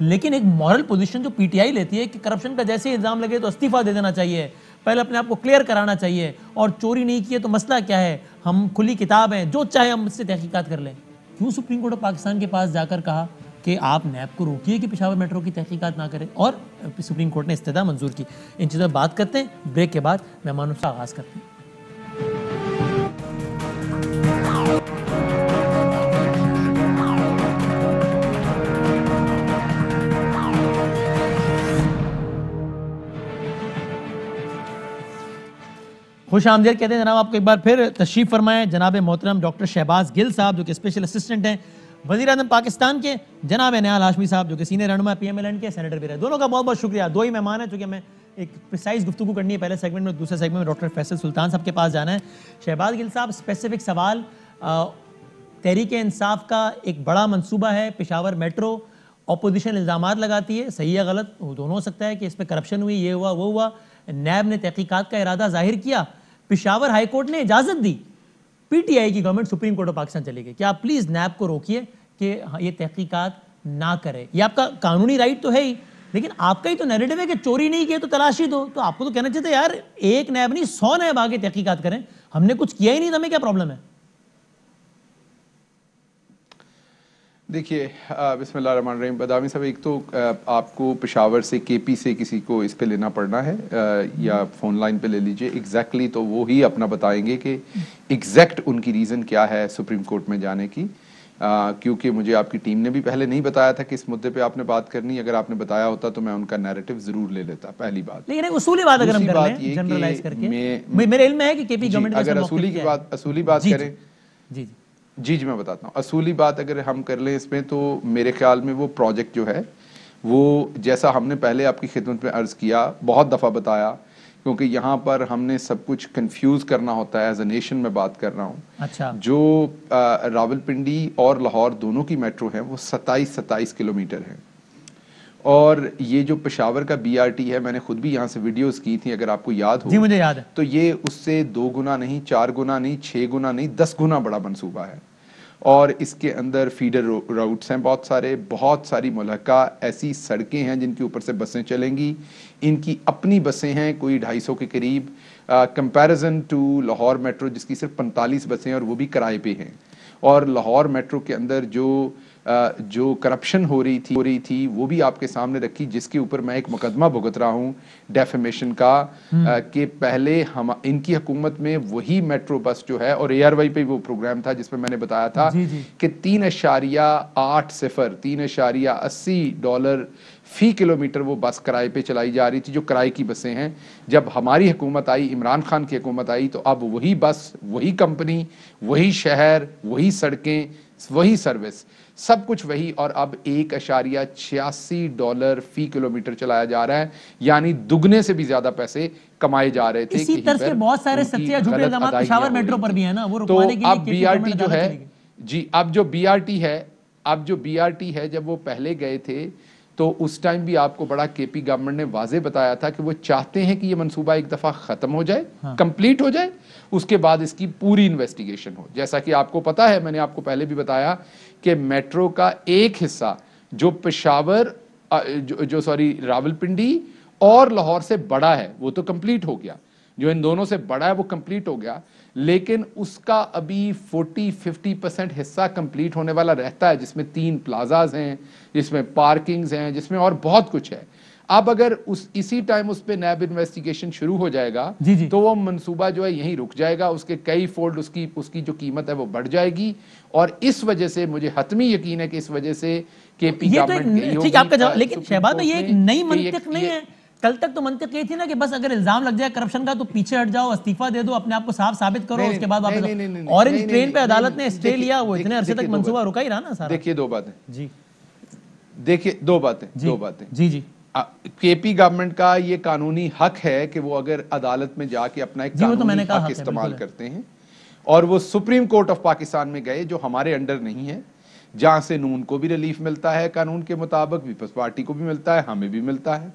لیکن ایک moral position جو پی ٹی آئی لیتی ہے کہ کرپشن کا جیسے الزام لگے تو استعفیٰ دے دینا چاہیے, پہلے اپنے آپ کو کلیئر کرانا چاہیے, اور چوری نہیں کی ہے تو مسئلہ کیا ہے, ہم کھلی کتاب ہیں, جو چاہے ہم اس سے تحقیقات کر لیں. کیوں سپریم کورٹ آف پاکستان کے پاس جا کر کہا کہ آپ نیب کو روکیے کہ پشاور میٹرو کی تحقیقات نہ کریں, اور سپریم کورٹ نے استدعا منظور کی. ان چیزوں پر بات کرتے ہیں, بریک کے بعد مہمانوں سے آغاز کرتے ہیں. خوش آمدید کہتے ہیں جناب آپ کو ایک بار پھر. تشریف فرمائیں جناب محترم ڈاکٹر شہباز گل صاحب جو کہ اسپیشل اسسٹنٹ ہیں وزیر اعظم پاکستان کے, جناب نیال ہاشمی صاحب جو کہ سینئر رہنما پی ایم ایل این کے, سینیٹر بھی رہے. دونوں کا بہت بہت شکریہ. دو ہی مہمان ہیں چونکہ ہمیں ایک پریسائز گفتگو کرنی ہے پہلے سیگمنٹ میں, دوسرے سیگمنٹ میں ڈاکٹر فیصل سلطان صاحب کے پاس جانا ہے. شہباز گل صاحب, اسپیسیفک سوال, تحریک انصاف کا ایک بڑا منصوبہ ہے پشاور میٹرو, اپوزیشن الزامات لگاتی ہے, صحیح ہے غلط دونوں ہو سکتا ہے کہ اس پہ کرپشن ہوئی, یہ ہوا وہ ہوا, نیب نے تحقیقات کا ارادہ ظاہر کیا, پشاور ہائی کورٹ نے اجازت دی, پی ٹی آئی کی government supreme court of Pakistan چلی گئی کہ آپ پلیز نیب کو روکیے کہ یہ تحقیقات نہ کرے. یہ آپ کا قانونی رائٹ تو ہے ہی, لیکن آپ کا ہی تو نیریٹو ہے کہ چوری نہیں کی تو تلاشی دو. تو آپ کو تو کہنا چاہتے ہیں یار ایک نیب نہیں 100 نیب آگے تحقیقات کریں, ہم نے کچھ کیا ہی نہیں تو ہمیں کیا پرابلم ہے. دیکھیے بسم اللہ الرحمن الرحیم. بدامی صاحب, ایک تو آپ کو پشاور سے کے پی سے کسی کو اس پہ لینا پڑنا ہے یا فون لائن پہ لے لیجئے ایگزیکٹلی, تو وہ ہی اپنا بتائیں گے کہ ایگزیکٹ ان کی ریزن کیا ہے سپریم کورٹ میں جانے کی, کیونکہ مجھے آپ کی ٹیم نے بھی پہلے نہیں بتایا تھا کہ اس مدے پہ آپ نے بات کرنی. اگر آپ نے بتایا ہوتا تو میں ان کا نیریٹو ضرور لے لیتا, پہلی بات. لیکن ایک اصولی بات اگر ہم کر لیں جنرلائز کر کے, میرے علم میں ہے کہ کے پی گورنمنٹ اگر اصولی بات کریں, جی جی میں بتاتا ہوں, اصولی بات اگر ہم کر لیں اس میں, تو میرے خیال میں وہ پروجیکٹ جو ہے وہ جیسا ہم نے پہلے آپ کی خدمت میں عرض کیا, بہت دفعہ بتایا, کیونکہ یہاں پر ہم نے سب کچھ کنفیوز کرنا ہوتا ہے. ایز اے نیشن میں بات کر رہا ہوں. اچھا, جو راولپنڈی اور لاہور دونوں کی میٹرو ہیں وہ 27 کلومیٹر ہیں, اور یہ جو پشاور کا بی آر ٹی ہے, میں نے خود بھی یہاں سے ویڈیوز کی تھی اگر آپ کو یاد ہو. جی مجھے یاد ہے. تو یہ اس سے 2 گنا نہیں, 4 گنا نہیں, 6 گنا نہیں, 10 گنا بڑا منصوبہ ہے. اور اس کے اندر فیڈر راؤٹس ہیں بہت ساری ملحقہ ایسی سڑکیں ہیں جن کے اوپر سے بسیں چلیں گی. ان کی اپنی بسیں ہیں کوئی 250 کے قریب, کمپیریزن ٹو لاہور میٹرو جس کی صرف 45 بسیں اور وہ بھی کرائے پہ ہیں. اور لاہور میٹرو کے اندر جو کرپشن ہو رہی تھی وہ بھی آپ کے سامنے رکھی, جس کے اوپر میں ایک مقدمہ بھگت رہا ہوں ڈیفیمیشن کا, کہ پہلے ان کی حکومت میں وہی میٹرو بس جو ہے, اور اے آر وائی پہ وہ پروگرام تھا جس میں میں نے بتایا تھا کہ $3.80 فی کلومیٹر وہ بس کرائے پہ چلائی جا رہی تھی, جو کرائے کی بسیں ہیں. جب ہماری حکومت آئی, عمران خان کی حکومت آئی, تو اب وہی بس, وہی کمپنی, وہی شہر, وہی سڑکیں, وہی سروس, سب کچھ وہی, اور اب $1.86 فی کلومیٹر چلایا جا رہا ہے. یعنی دگنے سے بھی زیادہ پیسے کمائے جا رہے تھے. اسی طرح کے بہت سارے سچے یا جھوٹے الزامات پشاور میٹرو پر بھی ہیں نا, وہ رکوانے کے لیے اب بی آر ٹی جو ہے, جی اب جو بی آر ٹی ہے جب وہ پہلے گئے تھے تو اس ٹائم بھی آپ کو بڑا کے پی گورنمنٹ نے واضح بتایا تھا کہ وہ چاہتے ہیں کہ یہ منصوبہ ایک دفعہ ختم ہو جائے, کمپلیٹ ہو جائے, اس کے بعد اس کی پوری انویسٹیگیشن ہو. جیسا کہ آپ کو پتا ہے, میں نے آپ کو پہلے بھی بتایا کہ میٹرو کا ایک حصہ جو پشاور راولپنڈی اور لاہور سے بڑا ہے وہ تو کمپلیٹ ہو گیا, جو ان دونوں سے بڑا ہے وہ کمپلیٹ ہو گیا, لیکن اس کا ابھی 40-50% حصہ کمپلیٹ ہونے والا رہتا ہے, جس میں 3 پلازاز ہیں, جس میں پارکنگز ہیں, جس میں اور بہت کچھ ہے. اب اگر اسی ٹائم اس پہ نیب انویسٹیگیشن شروع ہو جائے گا تو وہ منصوبہ جو ہے یہیں رک جائے گا, اس کے کئی فولڈ اس کی جو قیمت ہے وہ بڑھ جائے گی. اور اس وجہ سے مجھے حتمی یقین ہے کہ اس وجہ سے کے پی گورنمنٹ, ٹھیک ہے آپ کا جواب, لیکن شہباز میں یہ ایک نئی منطق نہیں ہے. کل تک تو منطق یہ تھی نا کہ بس اگر الزام لگ جائے کرپشن کا تو پیچھے ہٹ جاؤ, استعفیٰ دے دو, اپنے آپ کو صاف ثابت کرو, اس کے بعد واپس. اورنج ٹرین پہ عدالت نے اسٹے لیا, وہ اتنے عرصے تک منصوبہ رکا ہی رہا نا سارا. دیکھیے 2 باتیں, جی دو باتیں. جی کے پی گورنمنٹ کا یہ قانونی حق ہے کہ وہ اگر عدالت میں جا کے اپنا ایک قانونی حق استعمال کرتے ہیں, اور وہ سپریم کورٹ آف پاکستان میں گئے جو ہمارے انڈر نہیں ہے, جہاں سے نون کو بھی ریلیف ملتا ہے قانون کے مطابق, پیپلز پارٹی کو بھی ملتا ہے, ہمیں بھی ملتا ہے.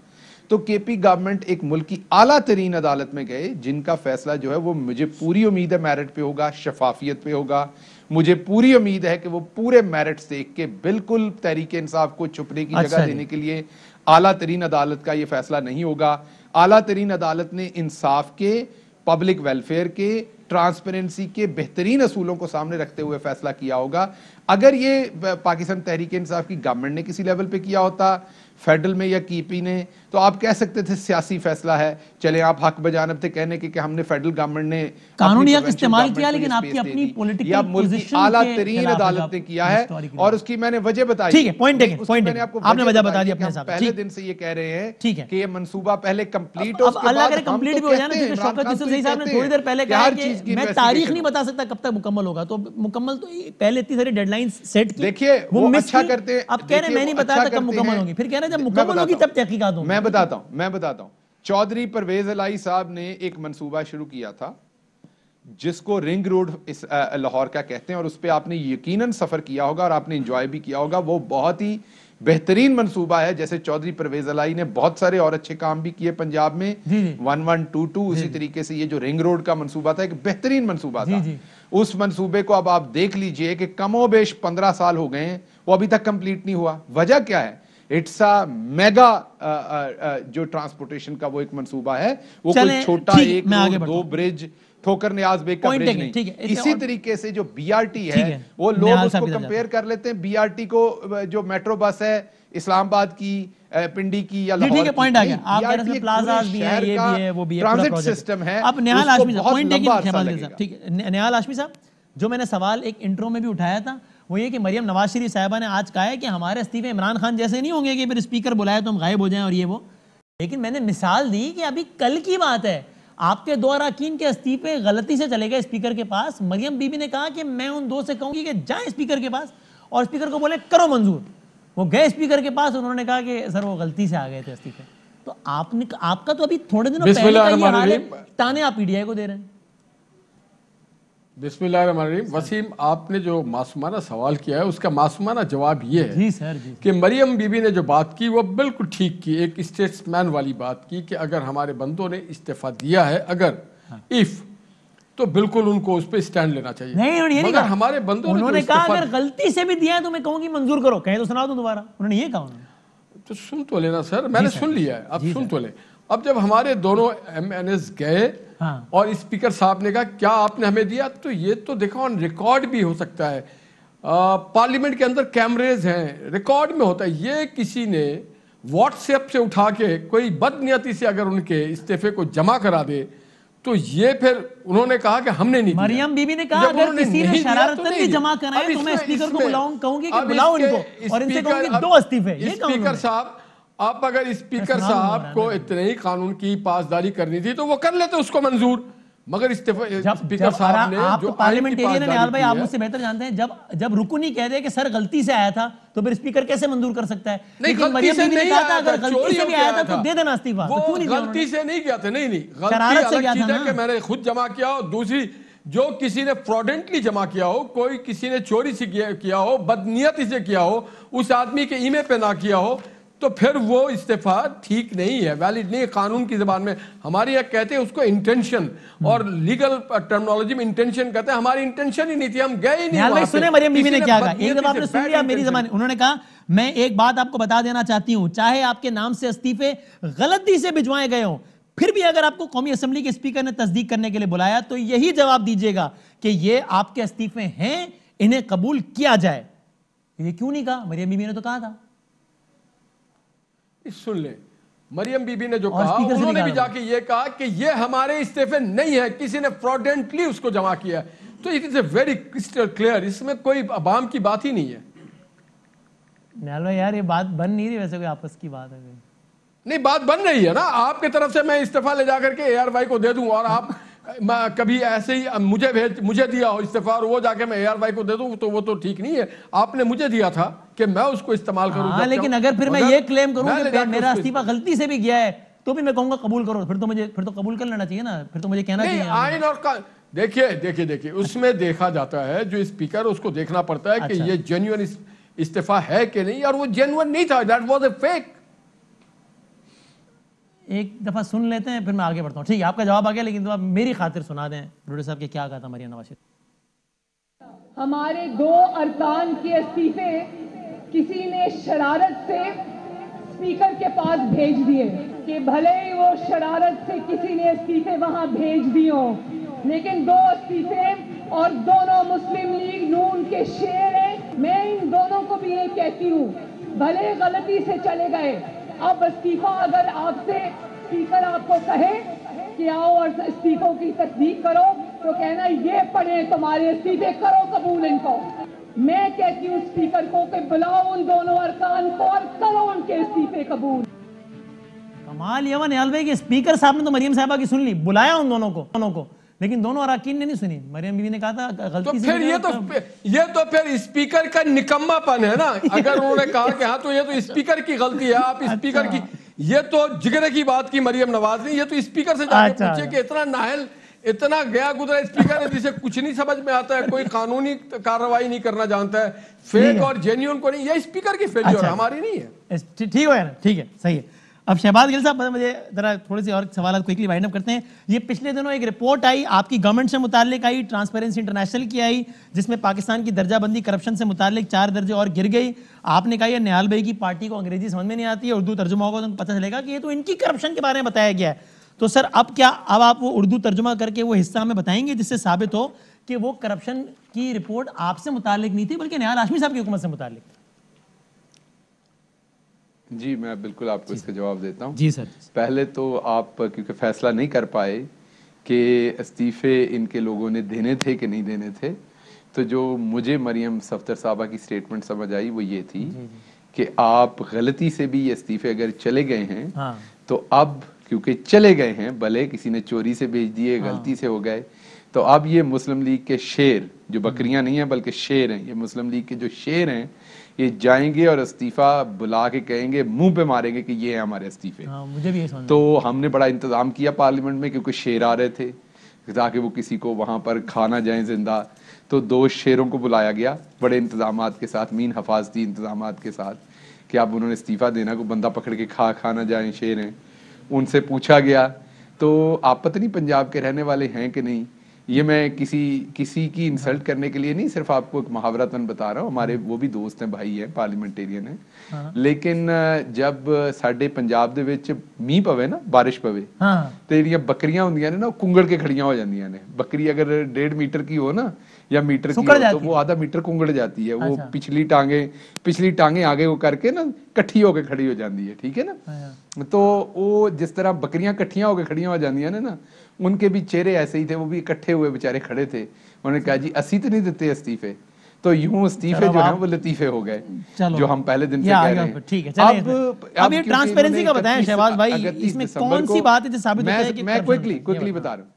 تو کے پی گورنمنٹ ایک ملک کی اعلیٰ ترین عدالت میں گئے, جن کا فیصلہ جو ہے وہ مجھے پوری امید ہے میرٹ پہ ہوگا, شفافیت پہ ہوگا, مجھے پوری امید ہے کہ وہ پورے میرٹس دیکھ کے بالکل تحریک انصاف کو چھپنے کی جگہ دینے کے لیے اعلیٰ ترین عدالت کا یہ فیصلہ نہیں ہوگا. اعلیٰ ترین عدالت نے انصاف کے, پبلک ویلفیئر کے, ٹرانسپیرنسی کے بہترین اصولوں کو سامنے رکھتے ہوئے فیصلہ کیا ہوگا. اگر یہ پاکستان تحریک انصاف کی گورنمنٹ نے کسی لیول پہ کیا ہوتا, فیڈرل میں یا کی پی نے, تو آپ کہہ سکتے تھے سیاسی فیصلہ ہے, چلیں آپ حق بجانب تھے کہنے کے کہ ہم نے فیڈرل گورنمنٹ نے قانونی حق استعمال کیا, لیکن آپ کی اپنی پولیٹیکل پوزیشن اعلیٰ ترین عدالت نے کیا ہے, اور اس کی میں نے وجہ بتائی. ٹھیک ہے, پوائنٹ ٹیکن, آپ نے وجہ بتا دی اپنے حساب سے. پہلے دن سے یہ کہہ رہے ہیں کہ یہ منصوبہ پہلے کمپلیٹ ہو, اس کے اللہ بعد کرے کمپلیٹ بھی ہو جائے نا, کیونکہ شوکت یوسف زئی صاحب نے تھوڑی دیر پہلے کہا کہ میں تاریخ نہیں بتا سکتا کب تک مکمل ہوگا, تو مکمل تو پہلے اتنی ساری ڈیڈ لائنز سیٹ کی, دیکھیے وہ اچھا کرتے ہیں. اب کہہ رہے میں نہیں بتایا کب مکمل ہوگی, پھر کہہ رہے جب مکمل ہوگی تب تحقیقات ہوں. میں بتاتا ہوں. چودھری پرویز الہی صاحب نے ایک منصوبہ شروع کیا تھا جس کو رنگ روڈ لاہور کا کہتے ہیں, اور اس پہ آپ نے یقیناً سفر کیا ہوگا اور آپ نے انجوائے بھی کیا ہوگا. وہ بہت ہی بہترین منصوبہ ہے. جیسے چودھری پرویز الہی نے بہت سارے اور اچھے کام بھی کیے پنجاب میں, 1122, اسی طریقے سے یہ جو رنگ روڈ کا منصوبہ تھا ایک بہترین منصوبہ تھا. اس منصوبے کو اب آپ دیکھ لیجئے کہ کم و بیش 15 سال ہو گئے ہیں, وہ ابھی تک کمپلیٹ نہیں ہوا. وجہ کیا ہے؟ اٹس میگا جو ٹرانسپورٹیشن کا وہ ایک منصوبہ ہے, وہ کوئی چھوٹا ایک دو برج, ٹھوکر نیاز بیگ کا برج نہیں. اسی طریقے سے جو بی آر ٹی ہے, وہ لوگ اس کو کمپیئر کر لیتے ہیں بی آر ٹی کو, جو میٹرو بس ہے اسلام آباد کی, پنڈی کی یا لاہور کی, ٹرانزٹ سسٹم ہے. اب نہال ہاشمی صاحب, ٹھیک ہے, نہال ہاشمی صاحب, جو میں نے سوال ایک انٹرو میں بھی اٹھایا تھا وہ یہ کہ مریم نواز شریف صاحبہ نے آج کہا ہے کہ ہمارے استعفے عمران خان جیسے نہیں ہوں گے کہ پھر اسپیکر بلائے تو ہم غائب ہو جائیں اور یہ وہ. لیکن میں نے مثال دی کہ ابھی کل کی بات ہے, آپ کے 2 اراکین کے استعفے غلطی سے چلے گئے اسپیکر کے پاس. مریم بی بی نے کہا کہ میں ان 2 سے کہوں گی کہ جائیں اسپیکر کے پاس, اور اسپیکر کو بولے کرو منظور. وہ گئے اسپیکر کے پاس, انہوں نے کہا کہ سر وہ غلطی سے آ گئے تھے استعفے. تو آپ کا تو ابھی تھوڑے دنوں پہلے کا یہ حال ہے, تانے آپ پی ڈی آئی کو دے رہے ہیں. بسم اللہ الرحمن الرحیم. وسیم, آپ نے جو معصومانہ سوال کیا ہے اس کا معصومانہ جواب یہ ہے کہ مریم بی بی نے جو بات کی وہ بالکل ٹھیک کی, ایک اسٹیٹس مین والی بات کی کہ اگر ہمارے بندوں نے استعفیٰ دیا ہے, اگر ایف, تو بالکل ان کو اس پہ اسٹینڈ لینا چاہیے. نہیں, مگر ہمارے بندوں انہوں نے کہا اگر غلطی سے بھی دیا ہے تو میں کہوں گی منظور کرو, کہیں تو سنا دوں دوبارہ. انہوں نے یہ کہا. تو سن تو لینا سر, میں نے سن لیا ہے, اب سن تو لیں. اب جب ہمارے دونوں ایم این ایس گئے اور اسپیکر صاحب نے کہا کیا آپ نے ہمیں دیا, تو یہ تو دیکھو آن ریکارڈ بھی ہو سکتا ہے, پارلیمنٹ کے اندر کیمریز ہیں, ریکارڈ میں ہوتا ہے. یہ کسی نے واٹس ایپ سے اٹھا کے کوئی بدنیتی سے اگر ان کے استعفے کو جمع کرا دے تو یہ پھر انہوں نے کہا کہ ہم نے نہیں دیا. مریم بی بی نے کہا اگر کسی نے شرارتاً بھی جمع کرائے تو میں اسپیکر کو بلاؤں, کہوں گی کہ بلاؤ ان کو, اور ان سے کہوں گی 2 استعفے. یہ کہوں اسپیکر صاحب, آپ اگر اسپیکر صاحب کو اتنے ہی قانون کی پاسداری کرنی تھی تو وہ کر لیتے اس کو منظور. مگر اسپیکر صاحب نے آپ پارلیمنٹیرین ہیں نہال بھائی, آپ مجھ سے بہتر جانتے ہیں, جب رکن ہی کہہ دے کہ سر غلطی سے آیا تھا تو پھر اسپیکر کیسے منظور کر سکتا ہے؟ لیکن مریم بی بی نے کہا تھا اگر غلطی سے بھی آیا تھا تو دے دینا استعفیٰ. وہ غلطی سے نہیں کیا تھا, نہیں, غلطی الگ چیز ہے کہ میں نے خود جمع کیا ہو, دوسری جو کسی نے فراڈنٹلی جمع کیا ہو, کوئی کسی نے چوری سے کیا ہو, بدنیتی سے کیا ہو, اس آدمی کے ای میل پہ نہ کیا ہو, تو پھر وہ استعفیٰ ٹھیک نہیں ہے, ویلڈ نہیں. قانون کی زبان میں ہمارے یہاں کہتے ہیں اس کو انٹینشن, اور لیگل ٹرمنالوجی میں انٹینشن کہتے ہیں. ہماری انٹینشن ہی نہیں تھی, ہم گئے ہی نہیں. بھائی سنیں مریم بی بی نے کیا کہا, ایک دفعہ آپ نے سن لیا میری زبان. انہوں نے کہا میں ایک بات آپ کو بتا دینا چاہتی ہوں, چاہے آپ کے نام سے استعفے غلطی سے بھجوائے گئے ہوں, پھر بھی اگر آپ کو قومی اسمبلی کے اسپیکر نے تصدیق کرنے کے لیے بلایا تو یہی جواب دیجیے گا کہ یہ آپ کے استعفے ہیں, انہیں قبول کیا جائے. یہ کیوں نہیں کہا؟ مریم بی بی نے تو کہا تھا. سن لیں, مریم بی بی نے جو کہا, انہوں نے بھی جا کے یہ کہا کہ یہ ہمارے استعفے نہیں ہے, کسی نے فراڈنٹلی اس کو جمع کیا. تو it is a very crystal clear, اس میں کوئی عوام کی بات ہی نہیں ہے. یار یہ بات بن نہیں رہی, ویسے کوئی آپس کی بات ہے نہیں, بات بن رہی ہے نا. آپ کی طرف سے میں استعفیٰ لے جا کر کے اے آر وائی کو دے دوں, اور آپ کبھی ایسے ہی مجھے دیا ہو استعفیٰ اور وہ جا کے میں اے آر وائی کو دے دوں, تو وہ تو ٹھیک نہیں ہے. آپ نے مجھے دیا تھا کہ میں اس کو استعمال کروں. لیکن اگر پھر میں یہ کلیم کروں کہ میرا استعفیٰ غلطی سے بھی گیا ہے تو بھی میں کہوں گا قبول کرو, پھر تو قبول کر لینا چاہیے نا, پھر تو مجھے کہنا چاہیے. آئین اور دیکھیے اس میں دیکھا جاتا ہے, جو اسپیکر اس کو دیکھنا پڑتا ہے کہ یہ جینیون استعفیٰ ہے کہ نہیں, اور وہ جینیون نہیں تھا, دیٹ واز اے فیک. ایک دفعہ سن لیتے ہیں پھر میں آگے بڑھتا ہوں. ٹھیک ہے, آپ کا جواب آ گیا, لیکن میری خاطر سنا دیں بروڈے صاحب کہ کیا کہا تھا مریم نواز شریف. ہمارے 2 ارکان کے استعفے کسی نے شرارت سے اسپیکر کے پاس بھیج دیے کہ بھلے ہی وہ شرارت سے کسی نے استعفے وہاں بھیج دیے ہوں، لیکن 2 استعفے اور دونوں مسلم لیگ نون کے شیر ہیں. میں ان دونوں کو بھی یہ کہتی ہوں، بھلے غلطی سے چلے گئے، اب استعفیٰ اگر آپ سے اسپیکر آپ کو کہے کہ آؤ اور استعفوں کی تصدیق کرو تو کہنا یہ پڑھیں تمہارے استعفے، کرو قبول ان کو. میں کہتی ہوں اسپیکر کو کہ بلاؤ ان دونوں ارکان کو اور کرو ان کے استعفے قبول. کمال یہ نیال بھائی کہ اسپیکر صاحب نے تو مریم صاحبہ کی سن لی، بلایا ان دونوں کو، لیکن دونوں اراکین نے نہیں سنی. مریم بیوی نے کہا تھا غلطی سے. یہ تو پھر اسپیکر کا نکما پن ہے نا. اگر انہوں نے کہا کہ ہاں تو یہ تو اسپیکر کی غلطی ہے، آپ اسپیکر کی، یہ تو جگرے کی بات کی مریم نواز نے. یہ تو اسپیکر سے جا کے پوچھے کہ اتنا نااہل، اتنا گیا گزرا اسپیکر ہے جسے کچھ نہیں سمجھ میں آتا ہے، کوئی قانونی کارروائی نہیں کرنا جانتا ہے، فیک اور جینیون کو نہیں. یہ اسپیکر کی فیلئر ہے، ہماری نہیں ہے. ٹھیک ہے نا، ٹھیک ہے، صحیح ہے. اب شہباز گل صاحب مجھے ذرا تھوڑے سے اور سوالات کوئکلی وائنڈ اپ کرتے ہیں. یہ پچھلے دنوں ایک رپورٹ آئی آپ کی گورنمنٹ سے متعلق آئی، ٹرانسپیرنسی انٹرنیشنل کی آئی، جس میں پاکستان کی درجہ بندی کرپشن سے متعلق 4 درجے اور گر گئی. آپ نے کہا یہ نیال بھائی کی پارٹی کو انگریزی سمجھ میں نہیں آتی ہے، اردو ترجمہ ہوگا تو پتہ چلے گا کہ یہ تو ان کی کرپشن کے بارے میں بتایا گیا ہے. تو سر اب آپ وہ اردو ترجمہ کر کے وہ حصہ ہمیں بتائیں گے جس سے ثابت ہو کہ وہ کرپشن کی رپورٹ آپ سے متعلق نہیں تھی بلکہ نیال ہاشمی صاحب کی حکومت سے متعلق تھی. جی میں بالکل آپ کو اس کا جواب دیتا ہوں. جی سر. پہلے تو آپ کیونکہ فیصلہ نہیں کر پائے کہ استعفے ان کے لوگوں نے دینے تھے کہ نہیں دینے تھے، تو جو مجھے مریم صفدر صاحبہ کی سٹیٹمنٹ سمجھ آئی وہ یہ تھی کہ آپ غلطی سے بھی یہ استعفے اگر چلے گئے ہیں تو اب کیونکہ چلے گئے ہیں، بھلے کسی نے چوری سے بھیج دیے، غلطی سے ہو گئے، تو اب یہ مسلم لیگ کے شیر، جو بکریاں نہیں ہیں بلکہ شیر ہیں، یہ مسلم لیگ کے جو شیر ہیں، یہ جائیں گے اور استعفیٰ بلا کے کہیں گے، منہ پہ ماریں گے کہ یہ ہیں ہمارے استعفے. تو ہم نے بڑا انتظام کیا پارلیمنٹ میں کیونکہ شیر آ رہے تھے تاکہ وہ کسی کو وہاں پر کھا نہ جائیں زندہ. تو 2 شیروں کو بلایا گیا بڑے انتظامات کے ساتھ، مین حفاظتی انتظامات کے ساتھ، کہ اب انہوں نے استعفیٰ دینا، کو بندہ پکڑ کے کھا نہ جائیں، شیر ہیں. ان سے پوچھا گیا تو آپ پتہ نہیں پنجاب کے رہنے والے ہیں کہ نہیں. یہ میں کسی کی انسلٹ کرنے کے لیے نہیں، صرف آپ کو ایک محاورتاً بتا رہا ہوں. ہمارے وہ بھی دوست ہیں، بھائی ہیں، پارلیمنٹیرین ہیں. لیکن جب ساڈے پنجاب دے وچ می پوے نا، بارش پوے، تو یہ بکریاں ہوندیاں نے نا، کنگڑ کے کھڑیاں ہو جاندیاں نے. بکری اگر 1.5 میٹر کی ہو نا یا میٹر کی ہو تو وہ آدھا میٹر کنگڑ جاتی ہے. وہ پچھلی ٹانگیں آگے وہ کر کے نا کٹھی ہو کے کھڑی ہو جاندی ہے. ٹھیک ہے نا. تو وہ جس طرح بکریاں کٹھیاں ہو کے کھڑیاں ہو جاندیاں نے نا، ان کے بھی چہرے ایسے ہی تھے، وہ بھی اکٹھے ہوئے بیچارے کھڑے تھے. انہوں نے کہا جی اسی تو نہیں دیتے استعفے. تو یوں استعفے جو ہیں وہ لطیفے ہو گئے جو ہم پہلے دن سے کہہ رہے ہیں. اب یہ ٹرانسپیرنسی کا بتائیں شہباز بھائی، اس میں کون سی بات ہے جو ثابت ہوتا ہے کہ میں کوئکلی بتا رہا ہوں.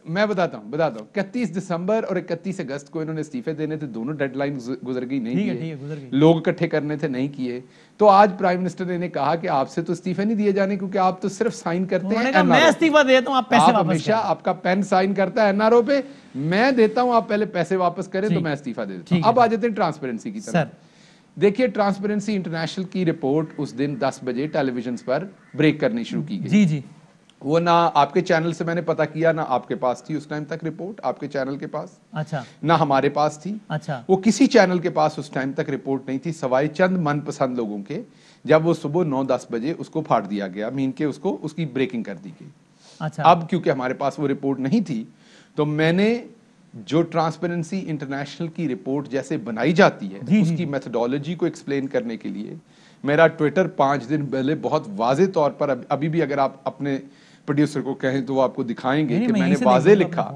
میں بتاتا ہوں 31 دسمبر اور 31 اگست کو انہوں نے استعفے دینے تھے، دونوں ڈیڈ لائن گزر گئی، نہیں کیے. لوگ اکٹھے کرنے تھے، نہیں کیے. تو آج پرائم منسٹر نے کہا کہ آپ سے تو استعفے نہیں دیے جانے کیونکہ آپ تو صرف سائن کرتے ہیں. میں استعفیٰ دیتا ہوں، آپ پیسے واپس. ہمیشہ آپ کا پین سائن کرتا ہے NRO پہ، میں دیتا ہوں، آپ پہلے پیسے واپس کریں تو میں استعفیٰ دے دیتا ہوں. اب آ جاتے ہیں ٹرانسپیرنسی کی طرف. دیکھیے ٹرانسپیرنسی انٹرنیشنل کی رپورٹ اس دن 10 بجے ٹیلی ویژنز پر بریک کرنی شروع کی گئی. جی وہ نہ آپ کے چینل سے میں نے پتا کیا، نہ آپ کے پاس تھی اس ٹائم تک رپورٹ، آپ کے چینل کے پاس، نہ ہمارے پاس تھی. وہ کسی چینل کے پاس اس ٹائم تک رپورٹ نہیں تھی سوائے چند من پسند لوگوں کے. جب وہ صبح 9-10 بجے اس کو پھاڑ دیا گیا، مین کے اس کی بریکنگ کر دی گئی. اب کیونکہ ہمارے پاس وہ رپورٹ نہیں تھی تو میں نے جو ٹرانسپیرنسی انٹرنیشنل کی رپورٹ جیسے بنائی جاتی ہے اس کی میتھڈالوجی کو ایکسپلین کرنے کے لیے میرا ٹویٹر 5 دن پہلے بہت واضح طور پر، ابھی بھی اگر آپ اپنے پروڈیوسر کو کہیں تو وہ آپ کو دکھائیں گے کہ میں نے واضح لکھا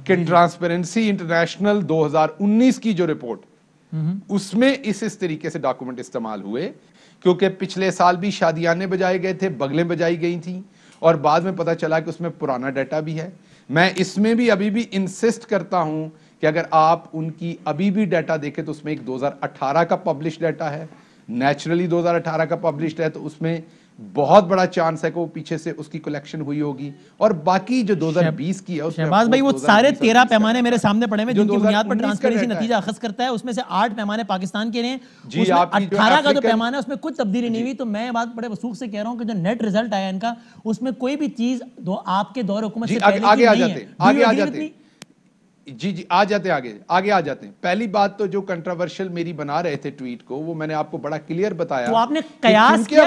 کہ ٹرانسپیرنسی انٹرنیشنل 2019 کی جو رپورٹ، اس میں اس طریقے سے ڈاکومنٹ استعمال ہوئے کیونکہ پچھلے سال بھی شادیانے بجائے گئے تھے، بغلیں بجائی گئی تھیں، اور بعد میں پتا چلا کہ اس میں پرانا ڈیٹا بھی ہے. میں اس میں بھی ابھی بھی انسسٹ کرتا ہوں کہ اگر آپ ان کی ابھی بھی ڈیٹا دیکھیں تو اس میں ایک 2018 کا پبلش ڈیٹا ہے. نیچرلی 2018 کا پبلشڈ ہے تو اس میں بہت بڑا چانس ہے کہ وہ پیچھے سے اس کی کلیکشن ہوئی ہوگی. اور باقی جو 2020 کی ہے شہباز بھائی وہ سارے 13 پیمانے میرے سامنے پڑے ہیں جن کی بنیاد پر ٹرانسپیرنسی نتیجہ اخذ کرتا ہے. اس میں سے 8 پیمانے پاکستان کے ہیں، اس میں 18 کا جو پیمانہ ہے اس میں کچھ تبدیلی نہیں ہوئی. تو میں بات بڑے وثوق سے کہہ رہا ہوں کہ جو نیٹ ریزلٹ آیا ان کا اس میں کوئی بھی چیز آپ کے دور حکومت سے پہلے کی نہیں ہے. جی آ جاتے ہیں آگے آ جاتے ہیں. پہلی بات تو جو کنٹراورشل میری بنا رہے تھے ٹویٹ کو وہ میں نے آپ کو بڑا کلیئر بتایا. تو آپ نے قیاس کیا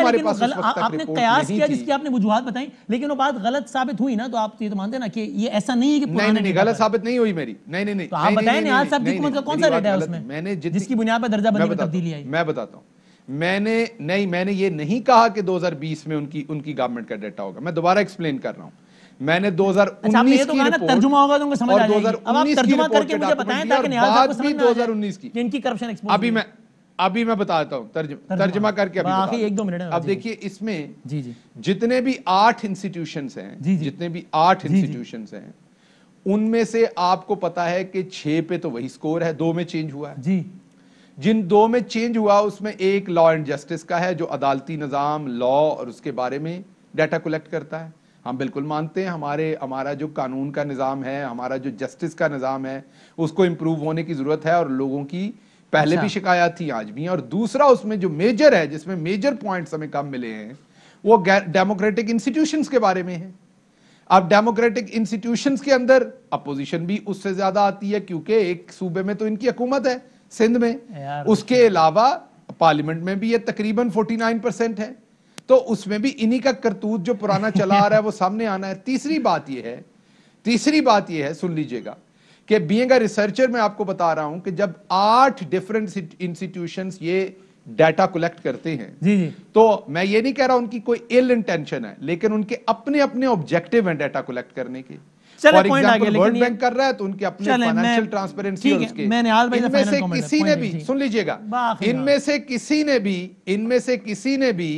جس کی آپ نے وجوہات بتائیں لیکن وہ بات غلط ثابت ہوئی نا, تو آپ یہ تو مانتے نا کہ یہ ایسا نہیں ہے کہ نہیں غلط ثابت نہیں ہوئی میری. نہیں تو آپ بتائیں نہال صاحب کی حکومت کا کون سا ریٹ ہے اس میں جس کی بنیاد پر درجہ بندی میں تبدیلی آئی؟ میں بتاتا ہوں. میں نے یہ نہیں کہا کہ 2020 میں ان کی گورنمنٹ کا ڈیٹا ہوگا. میں دوبارہ ایکسپلین کر رہا ہوں. میں نے 2019 کی رپورٹ ترجمہ ہوگا تو ان کو سمجھ آ جائے گی. اب آپ ترجمہ کر کے مجھے بتائیں تاکہ نہال صاحب کو سمجھ آ جائے کہ ان کی کرپشن ایکسپوز. ابھی میں بتاتا ہوں ترجمہ کر کے. اب دیکھیے اس میں جتنے بھی 8 انسٹیٹیوشنز ہیں ان میں سے آپ کو پتا ہے کہ 6 پہ تو وہی سکور ہے, 2 میں چینج ہوا ہے. جن 2 میں چینج ہوا اس میں ایک لا اینڈ جسٹس کا ہے جو عدالتی نظام, لا اور اس کے بارے میں ڈیٹا کلیکٹ کرتا ہے. ہم بالکل مانتے ہیں ہمارا جو قانون کا نظام ہے, ہمارا جو جسٹس کا نظام ہے اس کو امپروو ہونے کی ضرورت ہے اور لوگوں کی پہلے بھی شکایات تھی آج بھی ہیں. اور دوسرا اس میں جو میجر ہے جس میں میجر پوائنٹس ہمیں کم ملے ہیں وہ ڈیموکریٹک انسٹیٹیوشنز کے بارے میں ہے. اب ڈیموکریٹک انسٹیٹیوشنز کے اندر اپوزیشن بھی اس سے زیادہ آتی ہے کیونکہ ایک صوبے میں تو ان کی حکومت ہے سندھ میں, اس کے علاوہ پارلیمنٹ میں بھی یہ تقریباً 49% ہے. تو اس میں بھی انہی کا کرتوت جو پرانا چلا آ رہا ہے وہ سامنے آنا ہے. تیسری بات یہ ہے سن لیجئے گا کہ بینگ اے ریسرچر میں آپ کو بتا رہا ہوں کہ جب 8 ڈیفرنٹ انسٹیٹیوشنز یہ ڈیٹا کلیکٹ کرتے ہیں تو میں یہ نہیں کہہ رہا ان کی کوئی ایل انٹینشن ہے لیکن ان کے اپنے آبجیکٹیو ہیں ڈیٹا کلیکٹ کرنے کے. فار ایگزامپل ورلڈ بینک کر رہا ہے تو ان کے اپنے فائنینشیل ٹرانسپیرنسی اور اس کے ان میں سے کسی نے بھی سن لیجئے گا ان میں سے کسی نے بھی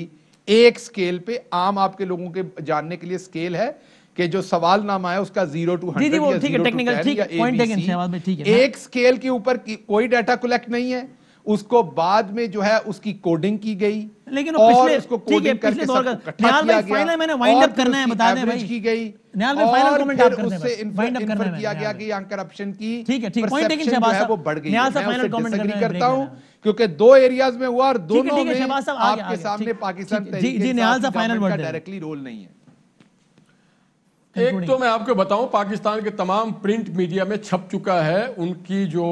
ایک سکیل پہ عام آپ کے لوگوں کے جاننے کے لیے سکیل ہے کہ جو سوال نامہ ہے اس کا 0 to 100 یا 0 to 10 یا ABC, ایک سکیل کے اوپر کوئی ڈیٹا کلیکٹ نہیں ہے. اس کو بعد میں جو ہے اس کی کوڈنگ کی گئی لیکن اور اس کو کوڈنگ کر کے سب کو اکٹھا کیا گیا اور ایوریج کی گئی اور پھر اس سے انفر کیا گیا کہ یہاں کرپشن کی پرسپشن جو ہے وہ بڑھ گئی. میں اس سے ڈس ایگری کرتا ہوں کیونکہ 2 ایریاز میں ہوا اور دونوں میں آپ کے سامنے پاکستان تحریک انصاف کی گورنمنٹ کا ڈائریکٹلی رول نہیں ہے. ایک تو میں آپ کو بتاؤں پاکستان کے تمام پرنٹ میڈیا میں چھپ چکا ہے ان کی جو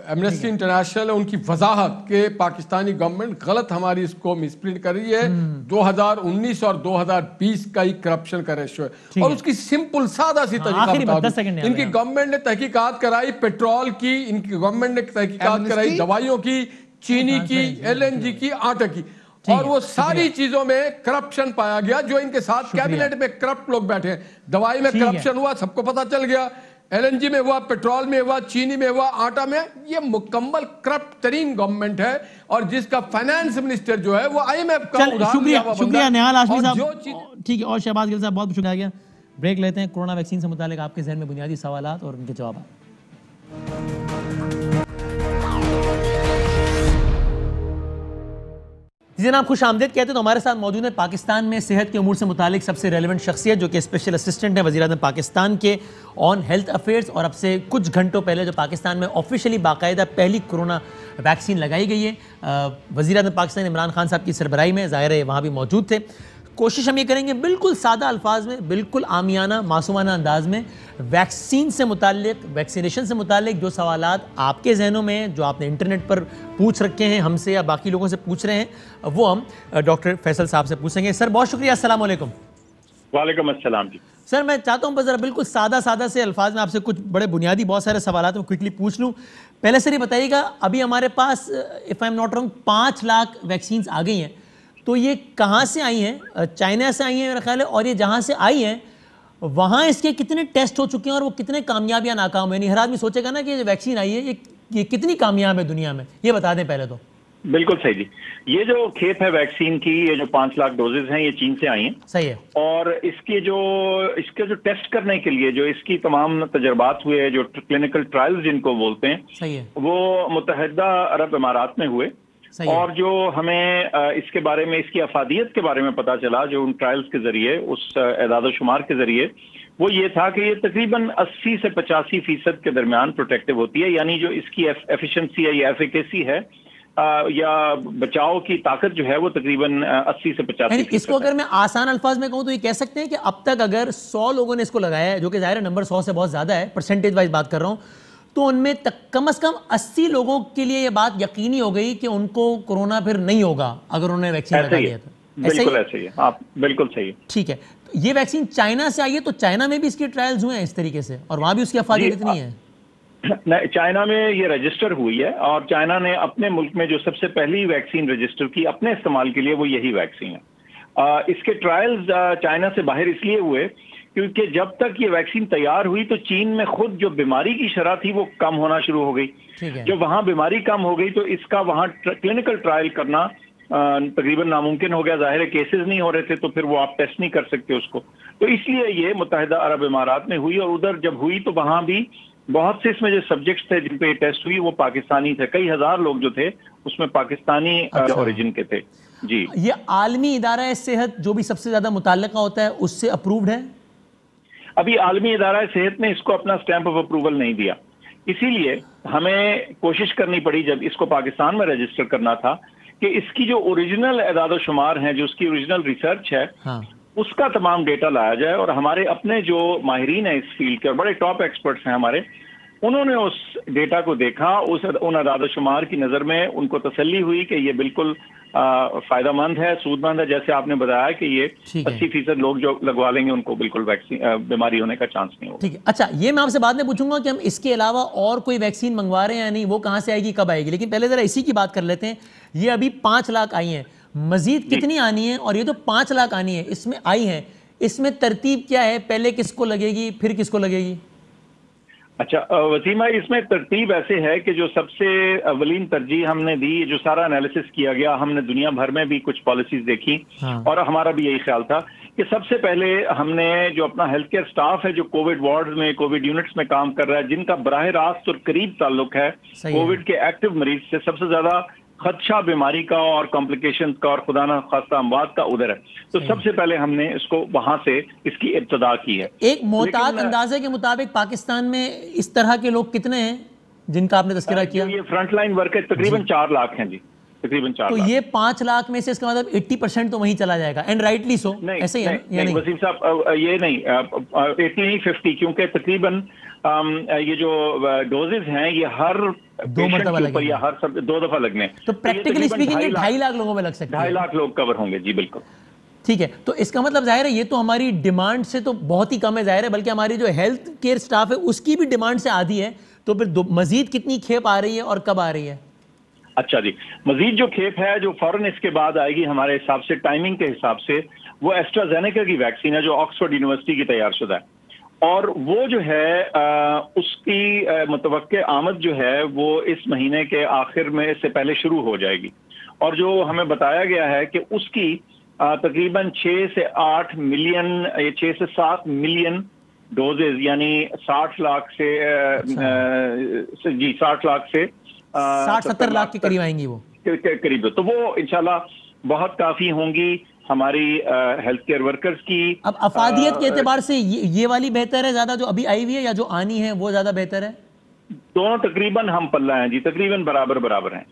ایمنسٹی انٹرنیشنل ہے ان کی وضاحت کہ پاکستانی گورنمنٹ غلط ہماری اس کو مسپرنٹ کر رہی ہے. 2019 اور 2020 کا ہی کرپشن کا ریشو ہے اور اس کی سمپل سادہ سی طریقہ بتا دوں. ان کی گورنمنٹ نے تحقیقات کرائی پیٹرول کی, ان کی گورنمنٹ نے تحقیقات کرائی دوائیوں کی, چینی کی, LNG کی, آٹا کی, اور وہ ساری چیزوں میں کرپشن پایا گیا. جو ان کے ساتھ کیبنٹ میں کرپٹ لوگ بیٹھے ہیں, دوائی میں کرپشن ہوا سب کو پتا چل گیا, LNG میں ہوا, پیٹرول میں ہوا, چینی میں ہوا, آٹا میں. یہ مکمل کرپٹ ترین گورنمنٹ ہے اور جس کا فائنانس منسٹر جو ہے وہ IMF کا شکریہ نہال ہاشمی صاحب. ٹھیک ہے, اور شہباز گل صاحب بہت شکریہ گیا. بریک لیتے ہیں. کورونا ویکسین سے متعلق آپ کے ذہن میں بنیادی سوالات اور ان کے جوابات. جناب خوش آمدید کہتے ہیں تو ہمارے ساتھ موجود ہیں پاکستان میں صحت کے امور سے متعلق سب سے ریلیونٹ شخصیت جو کہ اسپیشل اسسٹنٹ ہے وزیر اعظم پاکستان کے آن ہیلتھ افیئرز, اور اب سے کچھ گھنٹوں پہلے جو پاکستان میں آفیشلی باقاعدہ پہلی کورونا ویکسین لگائی گئی ہے. وزیر اعظم پاکستان عمران خان صاحب کی سربراہی میں, ظاہر ہے وہاں بھی موجود تھے. کوشش ہم یہ کریں گے بالکل سادہ الفاظ میں, بالکل عامیانہ معصومانہ انداز میں ویکسین سے متعلق, ویکسینیشن سے متعلق جو سوالات آپ کے ذہنوں میں ہیں, جو آپ نے انٹرنیٹ پر پوچھ رکھے ہیں ہم سے یا باقی لوگوں سے پوچھ رہے ہیں, وہ ہم ڈاکٹر فیصل صاحب سے پوچھیں گے. سر بہت شکریہ, السلام علیکم. وعلیکم السلام جی. سر میں چاہتا ہوں بس ذرا بالکل سادہ سے الفاظ میں آپ سے کچھ بڑے بنیادی بہت سارے سوالات میں کوئکلی پوچھ لوں. پہلے سر یہ بتائیے گا, ابھی ہمارے پاس if I am not wrong 5 lakh vaccines آ گئی ہیں, تو یہ کہاں سے آئی ہیں؟ چائنا سے آئی ہیں میرا خیال ہے, اور یہ جہاں سے آئی ہیں وہاں اس کے کتنے ٹیسٹ ہو چکے ہیں اور وہ کتنے کامیاب یا ناکام ہوئے؟ ہر آدمی سوچے گا نا کہ ویکسین آئی ہے یہ کتنی کامیاب ہے دنیا میں, یہ بتا دیں پہلے تو. بالکل صحیح جی. یہ جو کھیپ ہے ویکسین کی, یہ جو 5 لاکھ ڈوزز ہیں یہ چین سے آئی ہیں. صحیح ہے. اور اس کے جو ٹیسٹ کرنے کے لیے جو اس کی تمام تجربات ہوئے, جو کلینکل ٹرائلز جن کو بولتے ہیں, صحیح ہے, وہ متحدہ عرب امارات میں ہوئے. اور جو ہمیں اس کے بارے میں, اس کی افادیت کے بارے میں پتا چلا جو ان ٹرائلز کے ذریعے, اس اعداد و شمار کے ذریعے, وہ یہ تھا کہ یہ تقریباً 80 سے 85% کے درمیان پروٹیکٹیو ہوتی ہے. یعنی جو اس کی ایفیشنسی ہے یا ایفیکیسی ہے یا بچاؤ کی طاقت جو ہے وہ تقریباً 80 سے 85%. اس کو اگر میں آسان الفاظ میں کہوں تو یہ کہہ سکتے ہیں کہ اب تک اگر 100 لوگوں نے اس کو لگایا ہے، جو کہ ظاہر نمبر 100 سے بہت زیادہ ہے، پرسنٹیج وائز بات کر رہا ہوں، تو ان میں کم از کم 80 لوگوں کے لیے یہ بات یقینی ہو گئی کہ ان کو کورونا پھر نہیں ہوگا اگر انہوں نے ویکسین لگا لیا تھا. بالکل ایسے ہی ہے، آپ بالکل صحیح ہے. ٹھیک ہے. یہ ویکسین چائنا سے آئی ہے، تو چائنا میں بھی اس کے ٹرائلز ہوئے ہیں اس طریقے سے، اور وہاں بھی اس کی افادیت اتنی ہے؟ چائنا میں یہ رجسٹر ہوئی ہے، اور چائنا نے اپنے ملک میں جو سب سے پہلی ویکسین رجسٹر کی اپنے استعمال کے لیے وہ یہی ویکسین ہے. اس کے ٹرائلز چائنا سے باہر اس لیے ہوئے کیونکہ جب تک یہ ویکسین تیار ہوئی تو چین میں خود جو بیماری کی شرح تھی وہ کم ہونا شروع ہو گئی. جب وہاں بیماری کم ہو گئی تو اس کا وہاں کلینکل ٹرائل کرنا تقریباً ناممکن ہو گیا. ظاہر ہے کیسز نہیں ہو رہے تھے تو پھر وہ آپ ٹیسٹ نہیں کر سکتے اس کو، تو اس لیے یہ متحدہ عرب امارات میں ہوئی. اور ادھر جب ہوئی تو وہاں بھی بہت سے اس میں جو سبجیکٹس تھے جن پہ ٹیسٹ ہوئی وہ پاکستانی تھے. کئی ہزار لوگ جو تھے اس میں پاکستانی اوریجن کے تھے. جی، یہ عالمی ادارہ صحت جو بھی سب سے زیادہ متعلقہ ہوتا ہے اس سے اپرووڈ ہے؟ ابھی عالمی ادارہ صحت نے اس کو اپنا اسٹیمپ آف اپروول نہیں دیا، اسی لیے ہمیں کوشش کرنی پڑی جب اس کو پاکستان میں رجسٹر کرنا تھا کہ اس کی جو اوریجنل اعداد و شمار ہیں، جو اس کی اوریجنل ریسرچ ہے، اس کا تمام ڈیٹا لایا جائے. اور ہمارے اپنے جو ماہرین ہیں اس فیلڈ کے اور بڑے ٹاپ ایکسپرٹس ہیں ہمارے، انہوں نے اس ڈیٹا کو دیکھا، ان اعداد و شمار کی نظر میں ان کو تسلی ہوئی کہ یہ بالکل فائدہ مند ہے، سود مند ہے. جیسے آپ نے بتایا کہ یہ 80% لوگ جو لگوا لیں گے ان کو بالکل بیماری ہونے کا چانس نہیں ہوگا. ٹھیک ہے. اچھا، یہ میں آپ سے بعد میں پوچھوں گا کہ ہم اس کے علاوہ اور کوئی ویکسین منگوا رہے ہیں یا نہیں، وہ کہاں سے آئے گی، کب آئے گی، لیکن پہلے ذرا اسی کی بات کر لیتے ہیں. یہ ابھی 5 لاکھ آئی ہیں، مزید کتنی آنی ہے؟ اور یہ تو 5 لاکھ آنی ہے، اس میں آئی ہیں، اس میں ترتیب کیا ہے؟ پہلے کس کو لگے گی، پھر کس کو لگے گی؟ اچھا وسیم بھائی، اس میں ترتیب ایسے ہے کہ جو سب سے اولین ترجیح ہم نے دی، جو سارا انالیسس کیا گیا، ہم نے دنیا بھر میں بھی کچھ پالیسیز دیکھی اور ہمارا بھی یہی خیال تھا کہ سب سے پہلے ہم نے جو اپنا ہیلتھ کیئر سٹاف ہے جو کووڈ وارڈز میں، کووڈ یونٹس میں کام کر رہا ہے، جن کا براہ راست اور قریب تعلق ہے کووڈ کے ایکٹیو مریض سے، سب سے زیادہ خدشہ بیماری کا اور کمپلیکیشنز کا اور خدا نہ خواستہ اموات کا ادھر ہے، تو سب سے پہلے ہم نے اس کو وہاں سے اس کی ابتدا کی ہے. ایک محتاط اندازے کے مطابق پاکستان میں اس طرح کے لوگ کتنے ہیں جن کا آپ نے تذکرہ کیا؟ یہ فرنٹ لائن ورکر تقریباً 4 لاکھ ہیں جی، تقریباً 4 لاکھ. تو یہ 5 لاکھ میں سے اس کا مطلب 80% تو وہیں چلا جائے گا، اینڈ رائٹلی سو. ایسے ہی ہے نہیں وسیم صاحب، یہ نہیں 80 نہیں 50، کیونکہ تقریباً یہ جو ڈوزز ہیں یہ ہر 2 مرتبہ لگیں یا ہر 2 دفعہ لگنے، تو پریکٹیکلی اسپیکنگ 2.5 لاکھ لوگوں میں لگ سکتے ہیں. 2.5 لاکھ لوگ کور ہوں گے جی، بالکل. ٹھیک ہے. تو اس کا مطلب ظاہر ہے یہ تو ہماری ڈیمانڈ سے تو بہت ہی کم ہے ظاہر ہے، بلکہ ہماری جو ہیلتھ کیئر سٹاف ہے اس کی بھی ڈیمانڈ سے آدھی ہے. تو پھر مزید کتنی کھیپ آ رہی ہے اور کب آ رہی ہے؟ اچھا جی، مزید جو کھیپ ہے جو فوراً اس کے بعد آئے گی ہمارے حساب سے، ٹائمنگ کے حساب سے، وہ ایسٹرازینیکا کی ویکسین ہے جو آکسفورڈ یونیورسٹی کی تیار شدہ ہے، اور وہ جو ہے اس کی متوقع آمد جو ہے وہ اس مہینے کے آخر میں سے پہلے شروع ہو جائے گی. اور جو ہمیں بتایا گیا ہے کہ اس کی تقریباً 6 سے 8 ملین، 6 سے 7 ملین ڈوزز، یعنی 60 لاکھ سے جی 60 لاکھ سے 60-70 لاکھ کے قریب آئیں گی وہ قریب. تو وہ انشاءاللہ بہت کافی ہوں گی ہماری ہیلتھ کیئر ورکرز کی. اب افادیت کے اعتبار سے یہ والی بہتر ہے زیادہ جو ابھی آئی ہوئی ہے، یا جو آنی ہے وہ زیادہ بہتر ہے؟ دونوں تقریباً ہم پلہ ہیں جی، تقریباً برابر ہیں.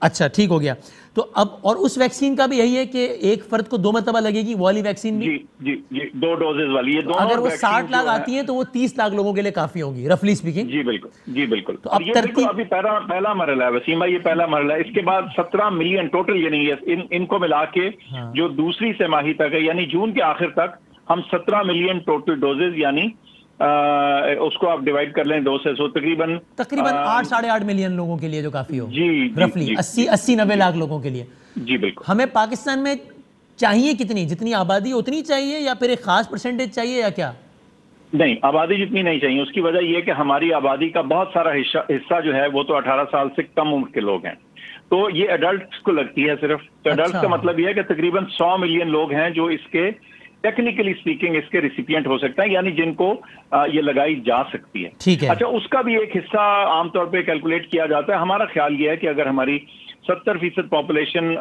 اچھا ٹھیک ہو گیا. تو اب اور اس ویکسین کا بھی یہی ہے کہ ایک فرد کو 2 مرتبہ لگے گی، وہ والی ویکسین بھی؟ جی 2 ڈوزز والی. یہ اگر وہ 60 لاکھ آتی ہیں تو وہ 30 لاکھ لوگوں کے لیے کافی ہوں گی رفلی اسپیکنگ. جی بالکل. تو اب ترتیب ابھی پہلا مرحلہ ہے وسیم بھائی، یہ پہلا مرحلہ ہے. اس کے بعد 17 ملین ٹوٹل، یعنی ان کو ملا کے جو دوسری سہ ماہی تک ہے، یعنی جون کے آخر تک ہم 17 ملین ٹوٹل ڈوزز، یعنی اس کو آپ ڈیوائیڈ کر لیں 2 سے، سو تقریباً 8-8.5 ملین لوگوں کے لیے جو کافی ہو جی، رفلی 80-90 لاکھ لوگوں کے لیے. جی بالکل. ہمیں پاکستان میں چاہیے کتنی؟ جتنی آبادی اتنی چاہیے، یا پھر ایک خاص پرسنٹیج چاہیے، یا کیا؟ نہیں، آبادی جتنی نہیں چاہیے. اس کی وجہ یہ کہ ہماری آبادی کا بہت سارا حصہ جو ہے وہ تو 18 سال سے کم عمر کے لوگ ہیں، تو یہ ایڈلٹس کو لگتی ہے صرف. تو ایڈلٹس کا مطلب یہ ہے کہ تقریباً 100 ملین لوگ ہیں جو اس کے ٹیکنیکلی اسپیکنگ اس کے ریسیپینٹ ہو سکتے ہیں، یعنی جن کو یہ لگائی جا سکتی ہے. اچھا، اس کا بھی ایک حصہ عام طور پہ کیلکولیٹ کیا جاتا ہے. ہمارا خیال یہ ہے کہ اگر ہماری 70% پاپولیشن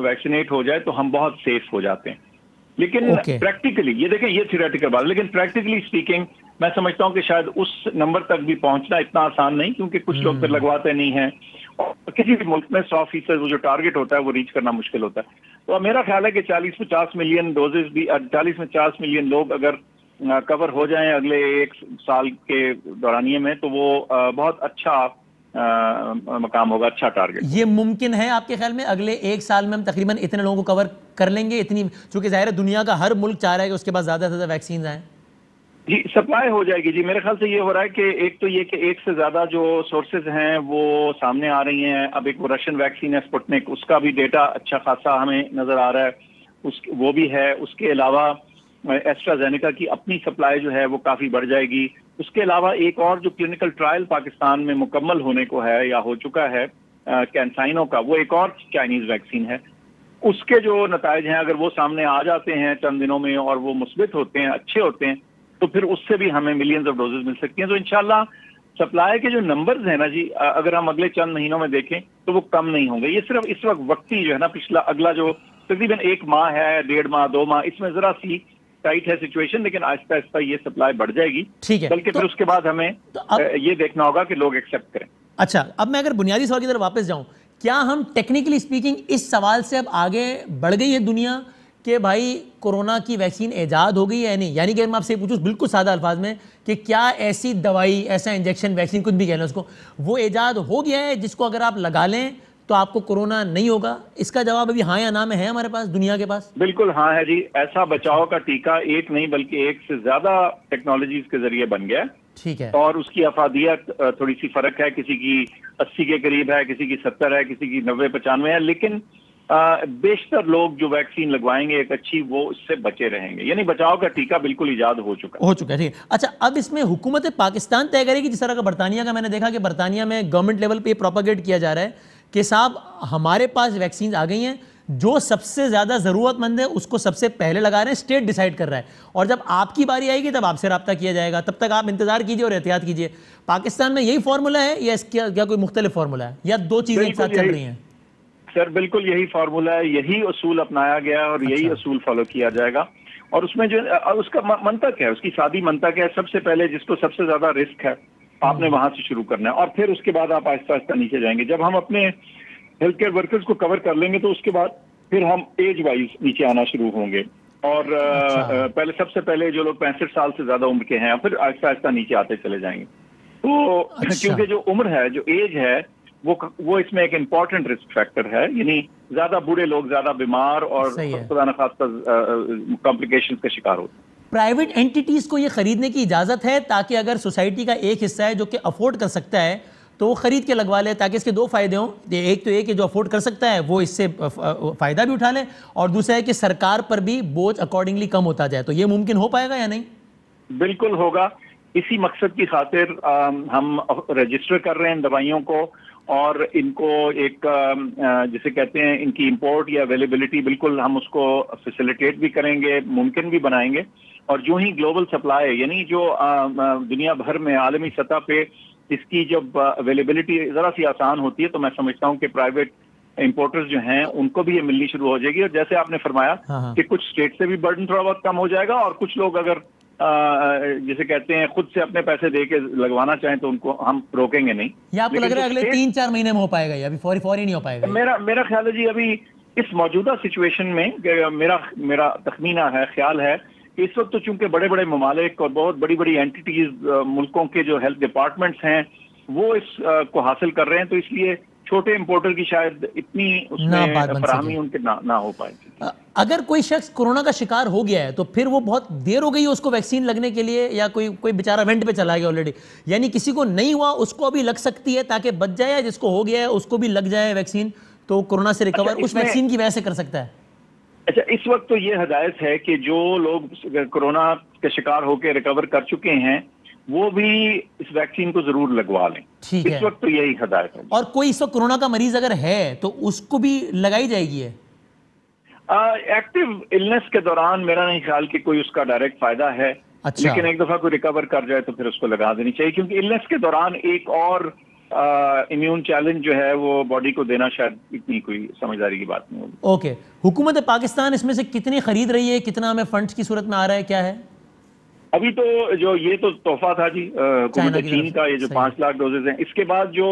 ویکسینیٹ ہو جائے تو ہم بہت سیف ہو جاتے ہیں. لیکن پریکٹیکلی یہ دیکھیں، یہ تھیوریٹیکل بات، لیکن پریکٹیکلی اسپیکنگ میں سمجھتا ہوں کہ شاید اس نمبر تک بھی پہنچنا اتنا آسان نہیں، کیونکہ کچھ لوگ پھر لگواتے نہیں ہیں، اور کسی بھی ملک میں 100% وہ جو ٹارگٹ ہوتا ہے وہ ریچ کرنا مشکل ہوتا ہے. تو میرا خیال ہے کہ 40-50 ملین ڈوزز بھی 40-50 ملین لوگ اگر کور ہو جائیں اگلے 1 سال کے دورانیے میں، تو وہ بہت اچھا مقام ہوگا، اچھا ٹارگٹ. یہ ممکن ہے آپ کے خیال میں اگلے 1 سال میں ہم تقریباً اتنے لوگوں کو کور کر لیں گے؟ اتنی، چونکہ ظاہر ہے دنیا کا ہر ملک چاہ رہا ہے کہ اس کے پاس زیادہ سے زیادہ ویکسینز آئیں. جی سپلائی ہو جائے گی. جی میرے خیال سے یہ ہو رہا ہے کہ ایک تو یہ کہ ایک سے زیادہ جو سورسز ہیں وہ سامنے آ رہی ہیں. اب ایک وہ رشین ویکسین ہے اسپوٹنک، اس کا بھی ڈیٹا اچھا خاصا ہمیں نظر آ رہا ہے، وہ بھی ہے. اس کے علاوہ ایسٹرازینیکا کی اپنی سپلائی جو ہے وہ کافی بڑھ جائے گی. اس کے علاوہ ایک اور جو کلینکل ٹرائل پاکستان میں مکمل ہونے کو ہے یا ہو چکا ہے کینسائنو کا، وہ ایک اور چائنیز ویکسین ہے. اس کے جو نتائج ہیں اگر وہ سامنے آ جاتے ہیں چند دنوں میں اور وہ مثبت ہوتے ہیں، اچھے ہوتے ہیں، تو پھر اس سے بھی ہمیں ملینز آف ڈوزز مل سکتی ہیں. تو انشاءاللہ سپلائی کے جو نمبرز ہیں نا جی، اگر ہم اگلے چند مہینوں میں دیکھیں تو وہ کم نہیں ہوں گے. یہ صرف اس وقت وقتی جو ہے نا اگلا جو تقریباً 1 ماہ ہے، 1.5 ماہ 2 ماہ، اس میں ذرا سی ٹائٹ ہے سچویشن، لیکن آہستہ آہستہ یہ سپلائی بڑھ جائے گی. ٹھیک ہے، بلکہ پھر اس کے بعد ہمیں یہ دیکھنا ہوگا کہ لوگ ایکسیپٹ کریں. اچھا، اب میں اگر بنیادی سوال کی طرف واپس جاؤں، کیا ہم ٹیکنیکلی اسپیکنگ اس سوال سے اب آگے بڑھ گئی ہے دنیا کہ بھائی کورونا کی ویکسین ایجاد ہو گئی ہے یا نہیں؟ یعنی کہ میں آپ سے پوچھوں بالکل سادہ الفاظ میں کہ کیا ایسی دوائی، ایسا انجیکشن، ویکسین، کچھ بھی کہہ لیں اس کو، وہ ایجاد ہو گیا ہے جس کو اگر آپ لگا لیں تو آپ کو کورونا نہیں ہوگا؟ اس کا جواب ابھی ہاں یا نا میں ہے ہمارے پاس، دنیا کے پاس؟ بالکل ہاں ہے جی. ایسا بچاؤ کا ٹیکہ ایک نہیں بلکہ ایک سے زیادہ ٹیکنالوجیز کے ذریعے بن گیا. ٹھیک ہے. اور اس کی افادیت تھوڑی سی فرق ہے، کسی کی 80 کے قریب ہے، کسی کی 70 ہے، کسی کی 90-95 ہے، لیکن بیشتر لوگ جو ویکسین لگوائیں گے ایک اچھی، وہ اس سے بچے رہیں گے. یعنی بچاؤ کا ٹیکہ بالکل ایجاد ہو چکا ہے. ٹھیک ہے. اچھا، اب اس میں حکومت پاکستان طے کرے گی، جس طرح کا برطانیہ کا میں نے دیکھا کہ برطانیہ میں گورنمنٹ لیول پہ یہ پروپیگیٹ کیا جا رہا ہے کہ صاحب ہمارے پاس ویکسینز آ گئی ہیں، جو سب سے زیادہ ضرورت مند ہے اس کو سب سے پہلے لگا رہے ہیں، اسٹیٹ ڈیسائیڈ کر رہا ہے، اور جب آپ کی باری آئے گی تب آپ سے رابطہ کیا جائے گا، تب تک آپ انتظار کیجئے اور احتیاط کیجئے. پاکستان میں یہی فارمولہ ہے یا اس کیا کوئی مختلف فارمولہ ہے، یا دو چیزیں ایک ساتھ چل رہی ہیں؟ سر بالکل یہی فارمولہ ہے، یہی اصول اپنایا گیا ہے اور یہی اصول فالو کیا جائے گا. اور اس میں جو اس کا منطق ہے، اس کی سادی منطق ہے، سب سے پہلے جس کو سب سے زیادہ رسک ہے آپ نے وہاں سے شروع کرنا ہے، اور پھر اس کے بعد آپ آہستہ آہستہ نیچے جائیں گے. جب ہم اپنے ہیلتھ کیئر ورکرز کو کور کر لیں گے تو اس کے بعد پھر ہم ایج وائز نیچے آنا شروع ہوں گے، اور پہلے سب سے پہلے جو لوگ 65 سال سے زیادہ عمر کے ہیں پھر آہستہ آہستہ نیچے آتے چلے جائیں گے. تو کیونکہ جو عمر ہے، جو ایج ہے، وہ اس میں ایک امپورٹنٹ رسک فیکٹر ہے. یعنی زیادہ بوڑھے لوگ زیادہ بیمار اور خدا نخواستہ کمپلیکیشنز کا شکار ہوتے ہیں. پرائیویٹ اینٹیٹیز کو یہ خریدنے کی اجازت ہے تاکہ اگر سوسائٹی کا ایک حصہ ہے جو کہ افورڈ کر سکتا ہے تو وہ خرید کے لگوا لے، تاکہ اس کے 2 فائدے ہوں. ایک تو یہ کہ جو افورڈ کر سکتا ہے وہ اس سے فائدہ بھی اٹھا لے، اور دوسرا ہے کہ سرکار پر بھی بوجھ اکارڈنگلی کم ہوتا جائے. تو یہ ممکن ہو پائے گا یا نہیں؟ بالکل ہوگا. اسی مقصد کی خاطر ہم رجسٹر کر رہے ہیں دوائیوں کو، اور ان کو ایک جسے کہتے ہیں ان کی امپورٹ یا اویلیبلٹی بالکل ہم اس کو فیسیلیٹیٹ بھی کریں گے، ممکن بھی بنائیں گے. اور جو ہی گلوبل سپلائی، یعنی جو دنیا بھر میں عالمی سطح پہ اس کی جب اویلیبلٹی ذرا سی آسان ہوتی ہے تو میں سمجھتا ہوں کہ پرائیویٹ امپورٹرز جو ہیں ان کو بھی یہ ملنی شروع ہو جائے گی. اور جیسے آپ نے فرمایا کہ کچھ اسٹیٹ سے بھی برڈن تھوڑا بہت کم ہو جائے گا، اور کچھ لوگ اگر جسے کہتے ہیں خود سے اپنے پیسے دے کے لگوانا چاہیں تو ان کو ہم روکیں گے نہیں. یا آپ کو لگ رہا ہے اگلے 3-4 مہینے میں ہو پائے گا، یا ابھی فوری نہیں ہو پائے گا؟ میرا خیال ہے جی ابھی اس موجودہ سچویشن میں میرا تخمینہ ہے، خیال ہے کہ اس وقت تو چونکہ بڑے بڑے ممالک اور بہت بڑی بڑی اینٹیز ملکوں کے جو ہیلتھ ڈپارٹمنٹس ہیں وہ اس کو حاصل کر رہے ہیں، تو اس لیے چھوٹے امپورٹر کی شاید اتنی اس میں فراہمی ان کے نہ ہو پائے گی. اگر کوئی شخص کورونا کا شکار ہو گیا ہے تو پھر وہ بہت دیر ہو گئی ہے اس کو ویکسین لگنے کے لیے، یا کوئی بیچارہ وینٹ پہ چلا گیا آلریڈی، یعنی کسی کو نہیں ہوا اس کو ابھی لگ سکتی ہے تاکہ بچ جائے، جس کو ہو گیا ہے اس کو بھی لگ جائے ویکسین تو کورونا سے ریکور اس ویکسین کی وجہ سے کر سکتا ہے؟ اچھا، اس وقت تو یہ ہدایت ہے کہ جو لوگ کورونا کے شکار ہو کے ریکور کر چکے ہیں وہ بھی اس ویکسین کو ضرور لگوا لیں. ٹھیک ہے، اس وقت تو یہی ہدایت ہے. اور کوئی اس وقت کورونا کا مریض اگر ہے تو اس کو بھی لگائی جائے گی؟ ایکٹیو النس کے دوران میرا نہیں خیال کہ کوئی اس کا ڈائریکٹ فائدہ ہے. لیکن ایک دفعہ کوئی ریکور کر جائے تو پھر اس کو لگا دینی چاہیے، کیونکہ النس کے دوران ایک اور امیون چیلنج جو ہے وہ باڈی کو دینا شاید اتنی کوئی سمجھداری کی بات نہیں ہوگی. اوکے، حکومت پاکستان اس میں سے کتنی خرید رہی ہے، کتنا ہمیں فنڈز کی صورت میں آ رہا ہے، کیا ہے؟ ابھی تو جو یہ تو تحفہ تھا جی حکومت چین کا، یہ جو 5 لاکھ ڈوزز ہیں. اس کے بعد جو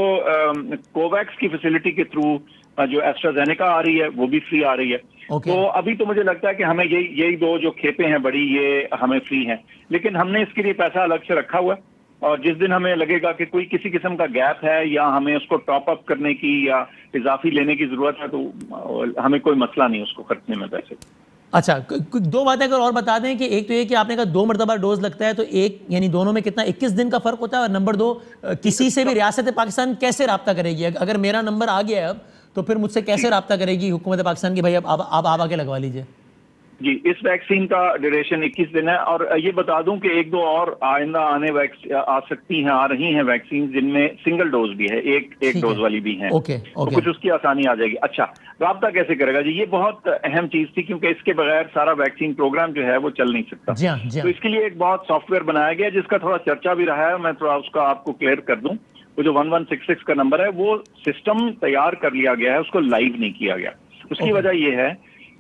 کوویکس کی فیسلٹی کے تھرو جو ایسٹرازینیکا آ رہی ہے وہ بھی فری آ رہی ہے. تو ابھی تو مجھے لگتا ہے کہ ہمیں یہی 2 جو کھیپیں ہیں بڑی، یہ ہمیں فری ہیں. لیکن ہم نے اس کے لیے پیسہ الگ سے رکھا ہوا ہے، اور جس دن ہمیں لگے گا کہ کوئی کسی قسم کا گیپ ہے یا ہمیں اس کو ٹاپ اپ کرنے کی یا اضافی لینے کی ضرورت ہے تو ہمیں کوئی مسئلہ نہیں اس کو خرچنے میں پیسے. اچھا 2 باتیں اگر اور بتا دیں کہ ایک تو یہ کہ آپ نے کہا 2 مرتبہ ڈوز لگتا ہے، تو ایک یعنی دونوں میں کتنا 21 دن کا فرق ہوتا ہے، اور نمبر 2 کسی سے بھی ریاست پاکستان کیسے رابطہ کرے گی؟ اگر میرا نمبر آ گیا ہے اب تو پھر مجھ سے کیسے رابطہ کرے گی حکومت پاکستان کی بھائی اب آپ آ کے لگوا لیجئے؟ جی اس ویکسین کا ڈیوریشن 21 دن ہے، اور یہ بتا دوں کہ 1-2 اور آئندہ آ سکتی ہیں، آ رہی ہیں ویکسین جن میں سنگل ڈوز بھی ہے، ایک ڈوز والی بھی ہیں. تو کچھ اس کی آسانی آ جائے گی. اچھا رابطہ کیسے کرے گا جی؟ یہ بہت اہم چیز تھی، کیونکہ اس کے بغیر سارا ویکسین پروگرام جو ہے وہ چل نہیں سکتا. تو اس کے لیے ایک بہت سافٹ ویئر بنایا گیا جس کا تھوڑا چرچا بھی رہا ہے. میں تھوڑا اس کا آپ کو کلیئر کر دوں. وہ جو 1166 کا نمبر ہے وہ سسٹم تیار کر لیا گیا ہے، اس کو لائیو نہیں کیا گیا. اس کی وجہ یہ ہے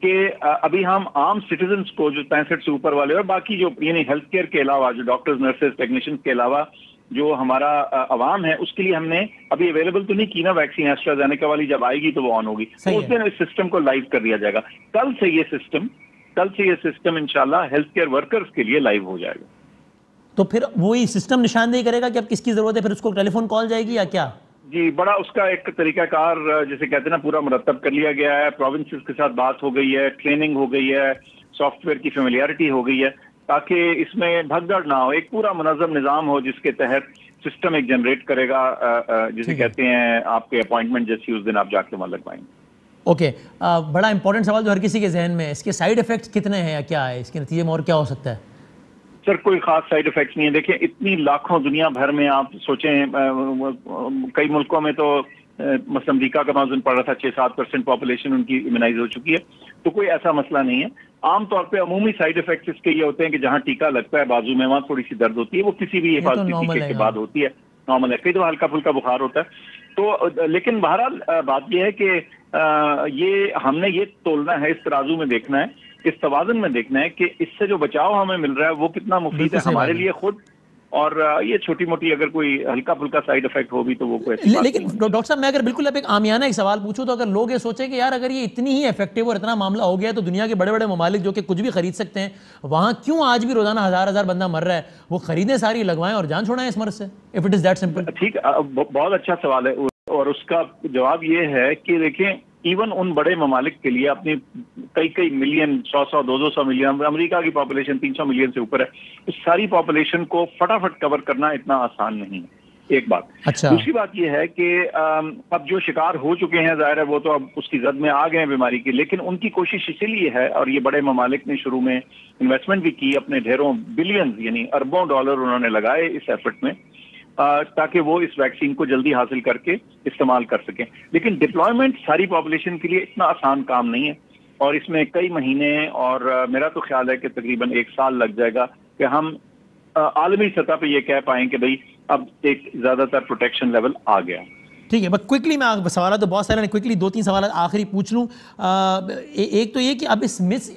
کہ ابھی ہم عام سٹیزنز کو جو 65 سے اوپر والے اور باقی جو یعنی ہیلتھ کیئر کے علاوہ جو ڈاکٹرز، نرسز، ٹیکنیشین کے علاوہ جو ہمارا عوام ہے، اس کے لیے ہم نے ابھی اویلیبل تو نہیں کی نا ویکسین. ایسٹرازینیکا والی جب آئے گی تو وہ آن ہوگی، تو اس دن اس سسٹم کو لائیو کر دیا جائے گا. کل سے یہ سسٹم انشاءاللہ ہیلتھ کیئر ورکرز کے لیے لائیو ہو جائے گا. تو پھر وہی سسٹم نشاندہی کرے گا کہ اب کس کی ضرورت ہے، پھر اس کو ٹیلی فون کال جائے گی یا کیا؟ جی بڑا اس کا ایک طریقہ کار جسے کہتے ہیں نا پورا مرتب کر لیا گیا ہے. پروونسز کے ساتھ بات ہو گئی ہے، ٹریننگ ہو گئی ہے، سافٹ ویئر کی فیملیئرٹی ہو گئی ہے، تاکہ اس میں بھگدڑ نہ ہو. ایک پورا منظم نظام ہو جس کے تحت سسٹم ایک جنریٹ کرے گا، جسے کہتے ہیں آپ کے اپوائنٹمنٹ جیسی اس دن آپ جا کے وہاں لگوائیں گے. اوکے بڑا امپورٹنٹ سوال جو ہر کسی کے ذہن میں ہے، اس کے سائیڈ ایفیکٹس کتنے ہیں یا کیا ہے، اس کے نتیجے میں اور کیا ہو سکتا ہے؟ سر کوئی خاص سائیڈ ایفیکٹس نہیں ہے. دیکھیں اتنی لاکھوں دنیا بھر میں آپ سوچیں، کئی ملکوں میں تو مثلا امریکہ کا موازن پڑ رہا تھا 6-7% پاپولیشن ان کی امیونائز ہو چکی ہے، تو کوئی ایسا مسئلہ نہیں ہے. عام طور پہ عمومی سائیڈ ایفیکٹس اس کے یہ ہوتے ہیں کہ جہاں ٹیکہ لگتا ہے بازو میں وہاں تھوڑی سی درد ہوتی ہے، وہ کسی بھی حفاظتی ٹیکے کے بعد ہوتی ہے، نارمل ہے. کئی دفعہ ہلکا پھلکا بخار ہوتا ہے. تو لیکن بہرحال بات یہ ہے کہ یہ ہم نے یہ تولنا ہے، اس ترازو میں دیکھنا ہے، اس توازن میں دیکھنا ہے کہ اس سے جو بچاؤ ہمیں مل رہا ہے وہ کتنا مفید ہے ہمارے لیے خود، اور یہ چھوٹی موٹی اگر کوئی ہلکا پھلکا سائیڈ ایفیکٹ ہو بھی تو وہ کوئی ایسی بات نہیں. لیکن ڈاکٹر صاحب میں اگر بالکل اب ایک عامیانہ ایک سوال پوچھوں تو اگر لوگ یہ سوچیں کہ یار اگر یہ اتنی ہی ایفیکٹو اور اتنا معاملہ ہو گیا تو دنیا کے بڑے بڑے ممالک جو کہ کچھ بھی خرید سکتے ہیں وہاں کیوں آج بھی روزانہ ہزار بندہ مر رہا ہے؟ وہ خریدیں ساری، لگوائیں اور جان چھوڑائیں اس مرض سے. If it is that simple. ٹھیک، بہت اچھا سوال ہے، اور اس کا جواب یہ ہے کہ دیکھیں ایون ان بڑے ممالک کے لیے اپنی کئی ملین، 100-200 ملین، امریکہ کی پاپولیشن 300 ملین سے اوپر ہے، اس ساری پاپولیشن کو فٹافٹ کور کرنا اتنا آسان نہیں ہے. ایک بات. دوسری بات یہ ہے کہ اب جو شکار ہو چکے ہیں ظاہر ہے وہ تو اب اس کی زد میں آ گئے ہیں بیماری کی، لیکن ان کی کوشش اسی لیے ہے، اور یہ بڑے ممالک نے شروع میں انویسٹمنٹ بھی کی، اپنے ڈھیروں بلینز یعنی اربوں ڈالر انہوں نے لگائے اس ایفرٹ میں، تاکہ وہ اس ویکسین کو جلدی حاصل کر کے استعمال کر سکیں. لیکن ڈپلائمنٹ ساری پاپولیشن کے لیے اتنا آسان کام نہیں ہے، اور اس میں کئی مہینے اور میرا تو خیال ہے کہ تقریباً 1 سال لگ جائے گا کہ ہم عالمی سطح پہ یہ کہہ پائیں کہ بھئی اب ایک زیادہ تر پروٹیکشن لیول آ گیا. ٹھیک ہے، بس کوئکلی میں سوالات تو بہت سارے ہیں، کوئکلی 2-3 سوالات آخری پوچھ لوں. ایک تو یہ کہ اب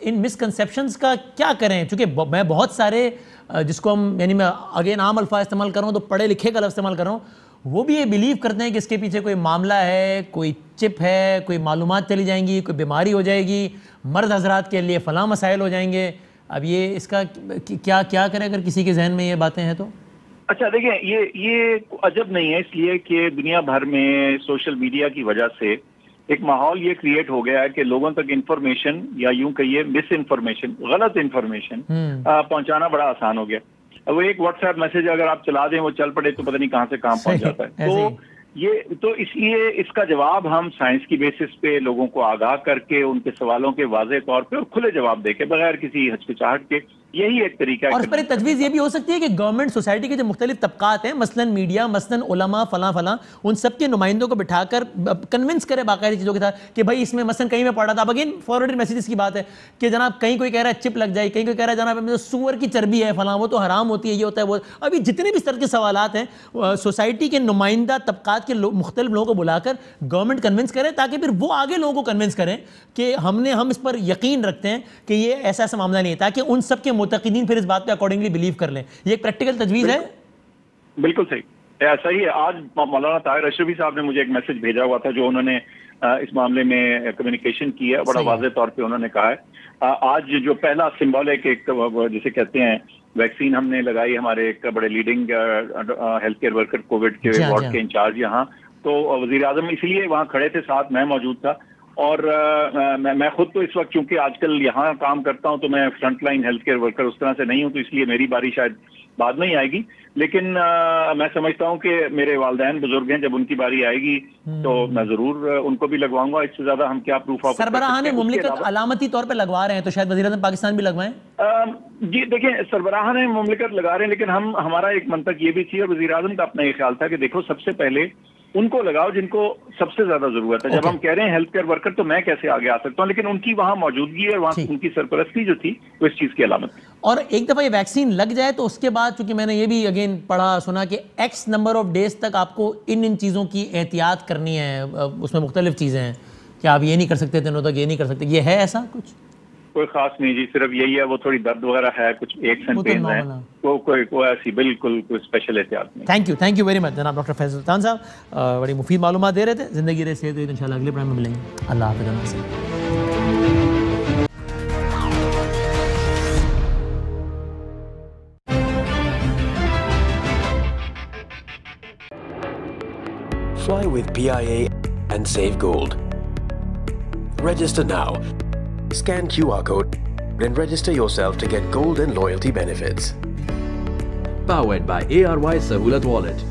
ان مسکنسیپشنز کا کیا کریں، چونکہ میں بہت سارے جس کو ہم یعنی میں اگین عام الفاظ استعمال کر رہا ہوں تو پڑھے لکھے کا لفظ استعمال کر رہا ہوں، وہ بھی یہ بلیو کرتے ہیں کہ اس کے پیچھے کوئی معاملہ ہے، کوئی چپ ہے، کوئی معلومات چلی جائیں گی، کوئی بیماری ہو جائے گی، مرد حضرات کے لیے فلاں مسائل ہو جائیں گے. اب یہ اس کا کیا کریں اگر کسی کے ذہن میں یہ باتیں ہیں تو؟ اچھا دیکھیں، یہ عجب نہیں ہے، اس لیے کہ دنیا بھر میں سوشل میڈیا کی وجہ سے ایک ماحول یہ کریٹ ہو گیا ہے کہ لوگوں تک انفارمیشن یا یوں کہیے مس انفارمیشن، غلط انفارمیشن پہنچانا بڑا آسان ہو گیا. وہ ایک واٹس ایپ میسج اگر آپ چلا دیں وہ چل پڑے تو پتہ نہیں کہاں سے کہاں پہنچ جاتا ہے. تو اس لیے اس کا جواب ہم سائنس کی بیسس پہ لوگوں کو آگاہ کر کے ان کے سوالوں کے واضح طور پہ اور کھلے جواب دے کے بغیر کسی ہچکچاہٹ کے، یہی ایک طریقہ ہے. اور اس پر ایک تجویز یہ بھی ہو سکتی ہے کہ گورنمنٹ سوسائٹی کے جو مختلف طبقات ہیں، مثلا میڈیا، مثلا علماء، فلاں ان سب کے نمائندوں کو بٹھا کر کنونس کرے باقاعدہ چیزوں کے ساتھ کہ بھائی اس میں مثلا کہیں میں پڑھ رہا تھا، اب اگین فارورڈ میسیجز کی بات ہے کہ جناب کہیں کوئی کہہ رہا ہے چپ لگ جائے، کہیں کوئی کہہ رہا ہے جناب سور کی چربی ہے فلاں، وہ تو حرام ہوتی ہے، یہ ہوتا ہے وہ. ابھی جتنے بھی اس طرح کے سوالات ہیں سوسائٹی کے نمائندہ طبقات کے مختلف لوگوں کو بلا کر گورنمنٹ کنونس کرے، تاکہ پھر وہ آگے لوگوں کو کنونس کریں کہ ہم اس پر یقین رکھتے ہیں کہ یہ ایسا معاملہ نہیں ہے، تاکہ ان سب کے متقدین پھر اس بات پہ اکارڈنگلی بلیو کر لیں. یہ ایک پریکٹیکل تجویز ہے. بالکل صحیح, ایسا ہی ہے. آج مولانا طاہر اشرفی صاحب نے مجھے ایک میسج بھیجا ہوا تھا جو انہوں نے اس معاملے میں کمیونیکیشن کی ہے, بڑا واضح طور پہ انہوں نے کہا ہے آج جو پہلا سمبولک ایک جسے کہتے ہیں ویکسین ہم نے لگائی, ہمارے ایک بڑے leading health care worker Covid کے وارڈ کے انچارج یہاں, تو وزیر اعظم اس لیے وہاں کھڑے تھے, ساتھ میں موجود تھا. اور میں خود تو اس وقت چونکہ آج کل یہاں کام کرتا ہوں تو میں front line health care worker اس طرح سے نہیں ہوں, تو اس لیے میری باری شاید بعد میں ہی آئے گی, لیکن میں سمجھتا ہوں کہ میرے والدین بزرگ ہیں, جب ان کی باری آئے گی تو میں ضرور ان کو بھی لگواؤں گا. اس سے زیادہ ہم کیا پروف آف سربراہان مملکت علامتی طور پہ لگوا رہے ہیں, تو شاید وزیر اعظم پاکستان بھی لگوائیں. جی دیکھیں, سربراہان مملکت لگا رہے ہیں, لیکن ہمارا ایک منطق یہ بھی تھی اور وزیر اعظم کا اپنا یہ خیال تھا کہ دیکھو سب سے پہلے ان کو لگاؤ جن کو سب سے زیادہ ضرورت ہے. جب ہم کہہ رہے ہیں ہیلتھ کیئر ورکر تو میں کیسے آگے آ سکتا ہوں, لیکن ان کی وہاں موجودگی اور وہاں ان کی سرپرستی جو تھی وہ اس چیز کی علامت. اور ایک دفعہ یہ ویکسین لگ جائے تو اس کے بعد, چونکہ میں نے یہ بھی اگین پڑھا سنا کہ ایکس نمبر آف ڈیز تک آپ کو ان چیزوں کی احتیاط کرنی ہے, اس میں مختلف چیزیں ہیں کہ آپ یہ نہیں کر سکتے, دنوں تک یہ نہیں کر سکتے. یہ ہے ایسا کچھ؟ کوئی خاص نہیں جی, صرف یہی ہے وہ تھوڑی درد وغیرہ ہے, کچھ ایک سینٹینس ہے, کوئی ایسی بالکل کوئی اسپیشل احتیاط نہیں. تھینک یو ویری مچ جناب ڈاکٹر فیض سلطان صاحب, بڑی مفید معلومات دے رہے تھے. زندگی رہے صحت رہے, انشاءاللہ اگلے پروگرام میں ملیں گے. اللہ حافظ. Fly with PIA and save gold. Register now. Scan QR code and register yourself to get gold and loyalty benefits. Powered by ARY Sahulat Wallet.